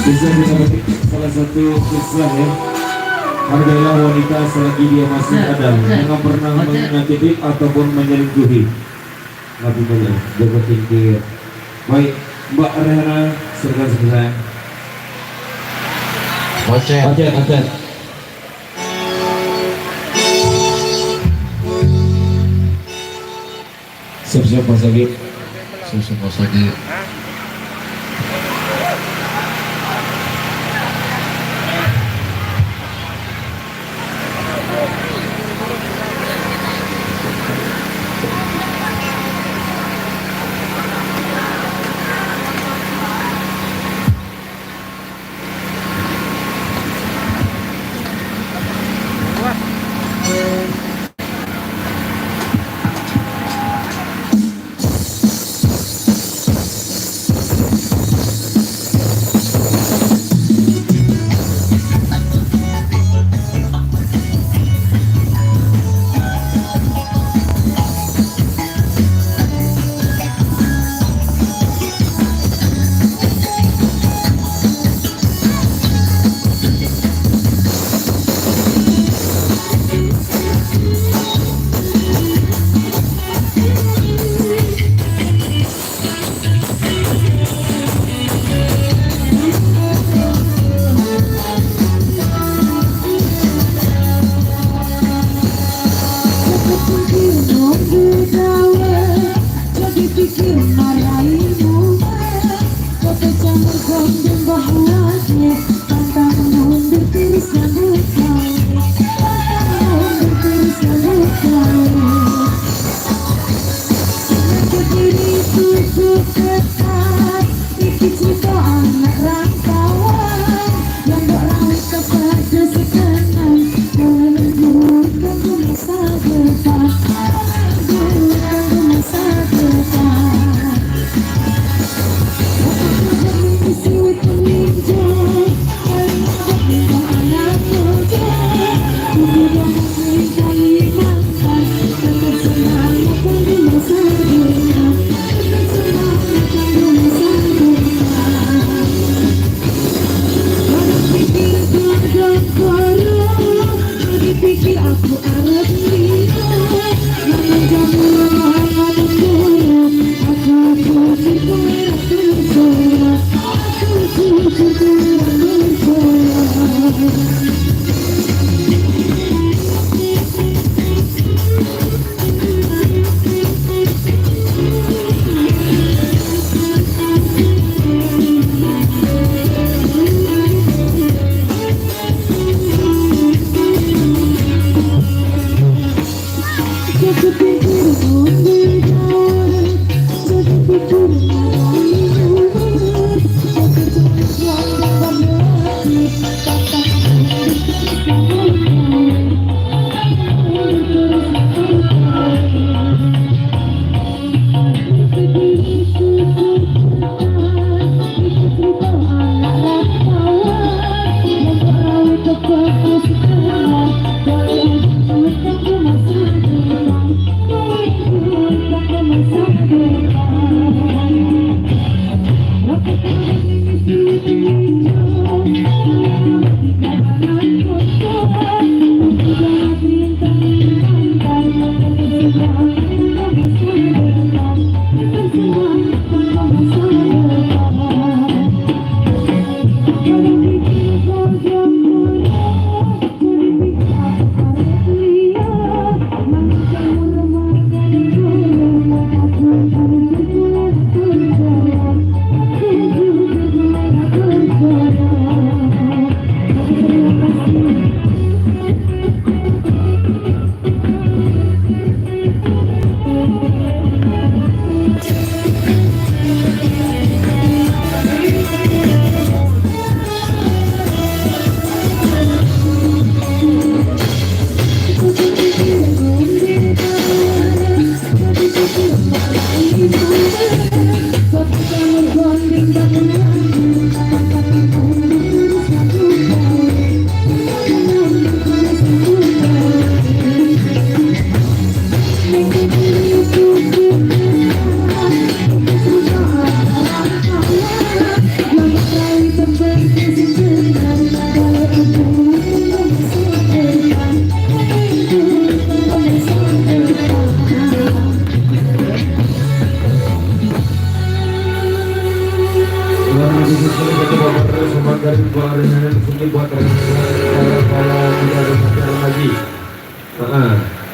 Bisa memetik salah satu kisah ya. Hargailah wanita selagi dia masih ada, jangan pernah menyakiti ataupun menyelingkuhi. Nabi Muhammad jaga tinggi. Baik, Mbak Rehana, silakan selesai. Ocet. Siap-siap Mas Agi. Siap-siap Mas Agi.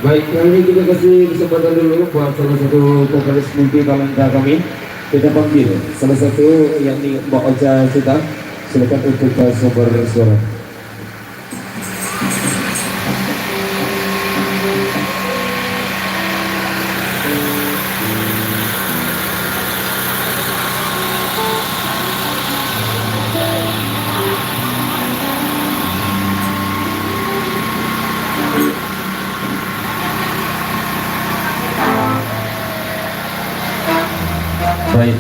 Baik, kali ini kita kasih kesempatan dulu buat salah satu vokalis multi talenta kami. Kita panggil salah satu yakni Mbak Ocha Cita. Silakan untuk sumber suara. Baik,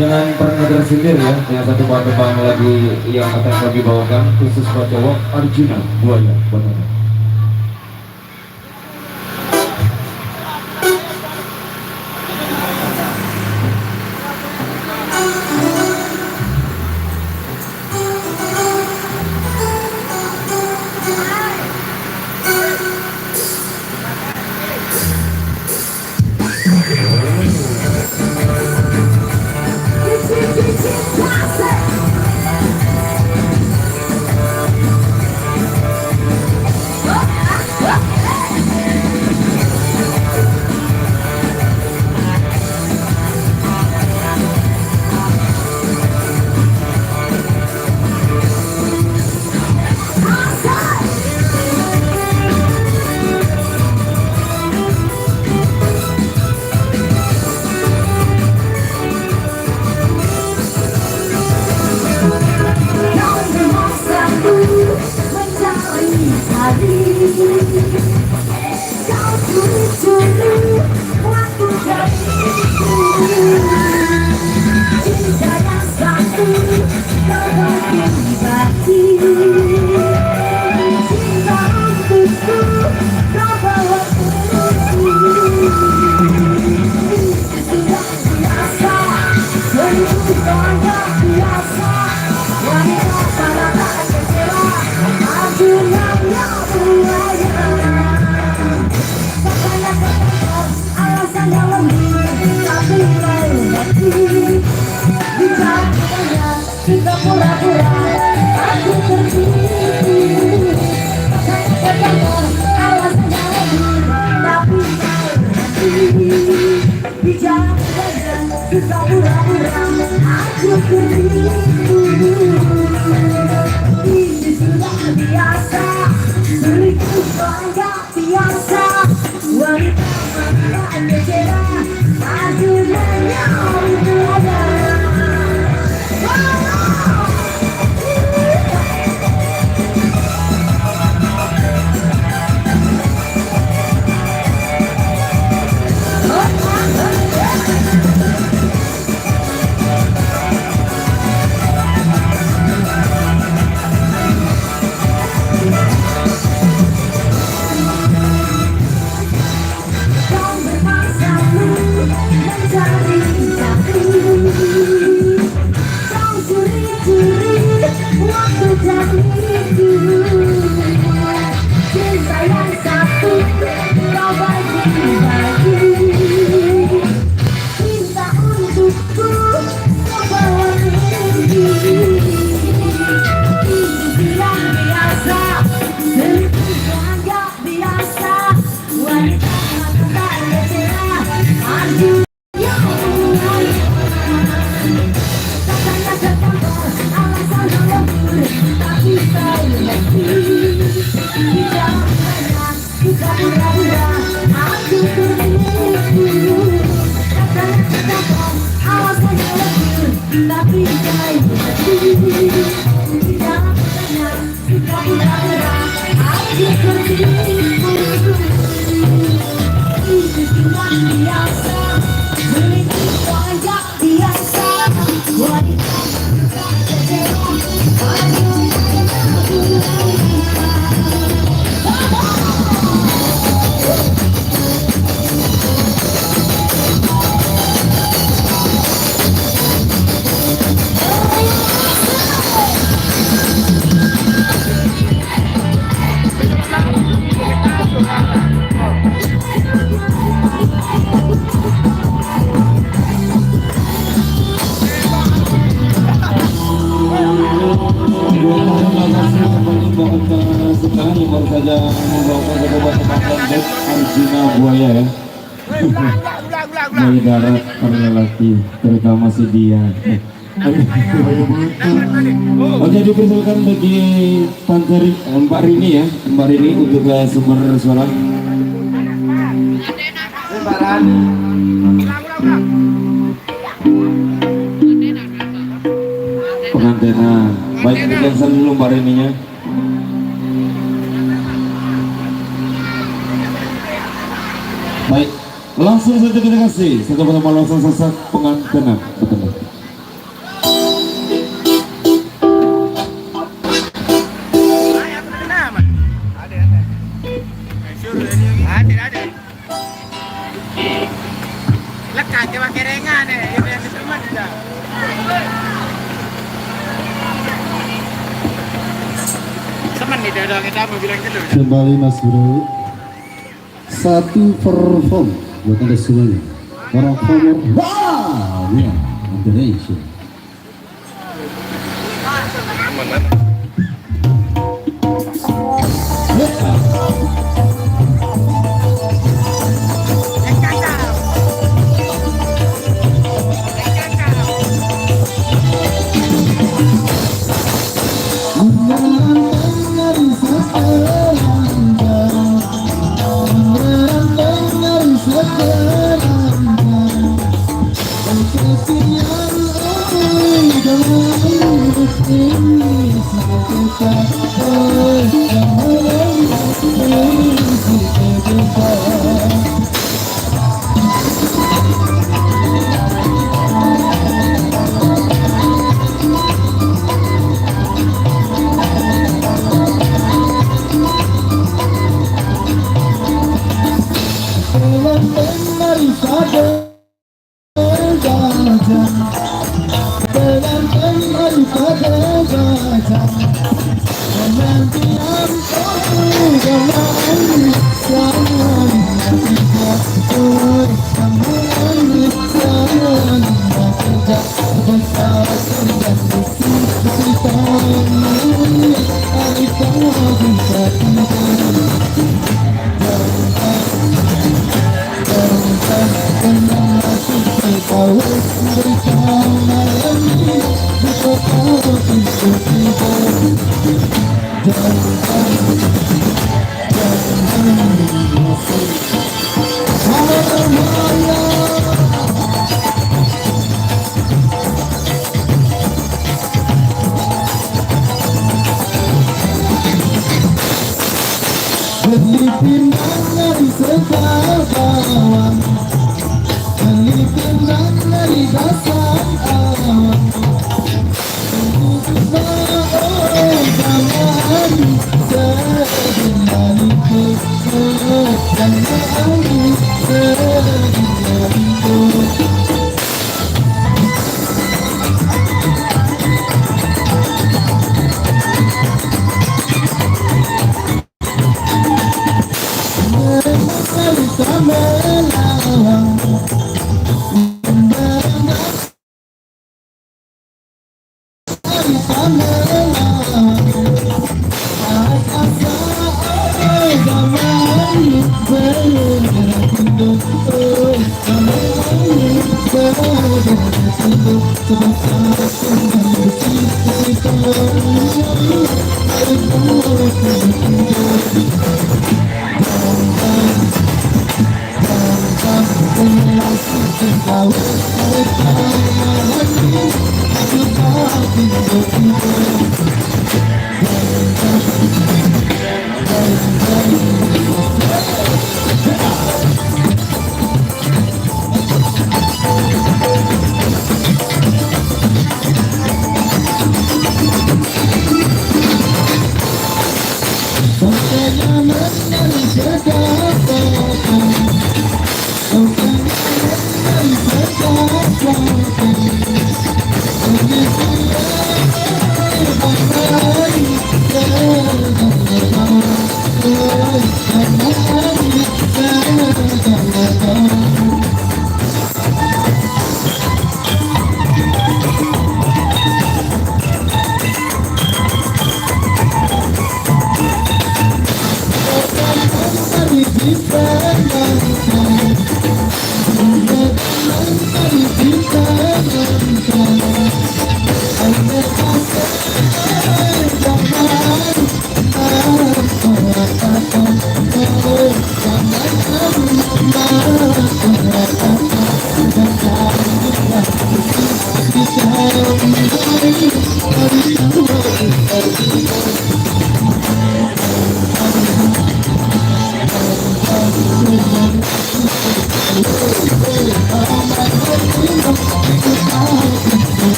jangan pernah tersindir ya dengan satu tebang lagu yang akan kami bawakan khusus buat cowok Arjuna Buaya Banana. Kau curi-curi waktu dariku, cinta yang satu terbaik di hati, cinta untukku kau bawa untukku. Sudah biasa, seribu banyak biasa, wanita pada tak kecewa, Arjuna yang buaya. Alasan yang lembut, tapi kau ngerti. Bicaranya kita pura-pura, aku tertipu. Alasan yang lembut, tapi kau ngerti. Bicaranya kita pura-pura, aku tertipu. Ini sudah biasa, selingkuh banyak biasa. Wanita mana kecewa, Arjuna yang buaya. Kau bermasamu mencari aku, kau curi-curi waktu dariku, cinta yang satu kau bagi-bagi, cinta untukku kau bawa mimpi. Ini yang biasa, selingkuh banyak biasa, wanita mata tak kecewa, Arjuna yang buaya. Katanya tertampar, alasan yang lembut, tapi kau ngerti. Bicaranya kita pura-pura, aku tertipu. Katanya tertampar, alasan yang lembut, tapi kau ngerti. Bicaranya kita pura-pura, aku tertipu. Ini sudah biasa, selingkuh banyak biasa, wanita tak kecewa, Arjuna yang buaya. Red Arjuna buaya ya. Buaya darat para lelaki, terutama si dia. Oke, dipersilakan bagi Tante Mbak Rini ya, Mbak Rini untuk sumber suara. Pengantena, baik di cancel dulu Mbak Rininya. Baik, langsung saja kita kasih satu pertama langsung sesak pengantenan betul. Lekat dia pakai rengan dia punya keteman sudah. Semen nih dia kita mau bilang gitu. Kembali Mas Bro. Satu perform buat anda semuanya. Para power, wow, ya, Indonesia.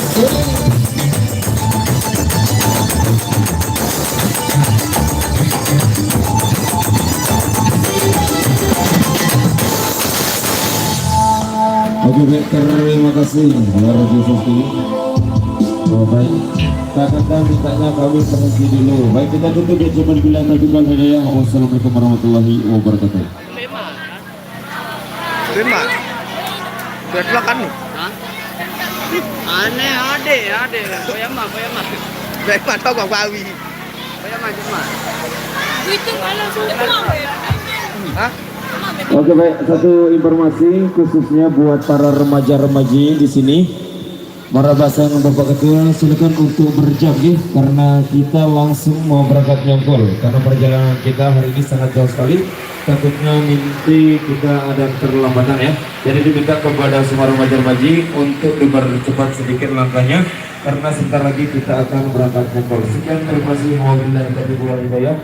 Oke baik, terima kasih para Josefi. Oh baik, kakak mintanya kami berhenti dulu. Baik, kita tutup ya, cuma bilang takbir hidayah. Wassalamualaikum warahmatullahi wabarakatuh. Lima. Betul kan? Aneh, ada. Bayama. Bayama tahu kau bawi. Bayama cuma. Itu kalau semua. Hah? Oke baik, satu informasi khususnya buat para remaja-remaji di sini. Marabasan Bapak Ketua, silakan untuk berjam ya, karena kita langsung mau berangkat nyongkol. Karena perjalanan kita hari ini sangat jauh sekali. Takutnya nanti kita ada keterlambatan ya. Jadi diminta kepada semua remaja-remaji untuk dipercepat sedikit langkahnya, karena sebentar lagi kita akan berangkat nyongkol. Sekian, terima kasih. Wabillahi taufiq wal hidayah.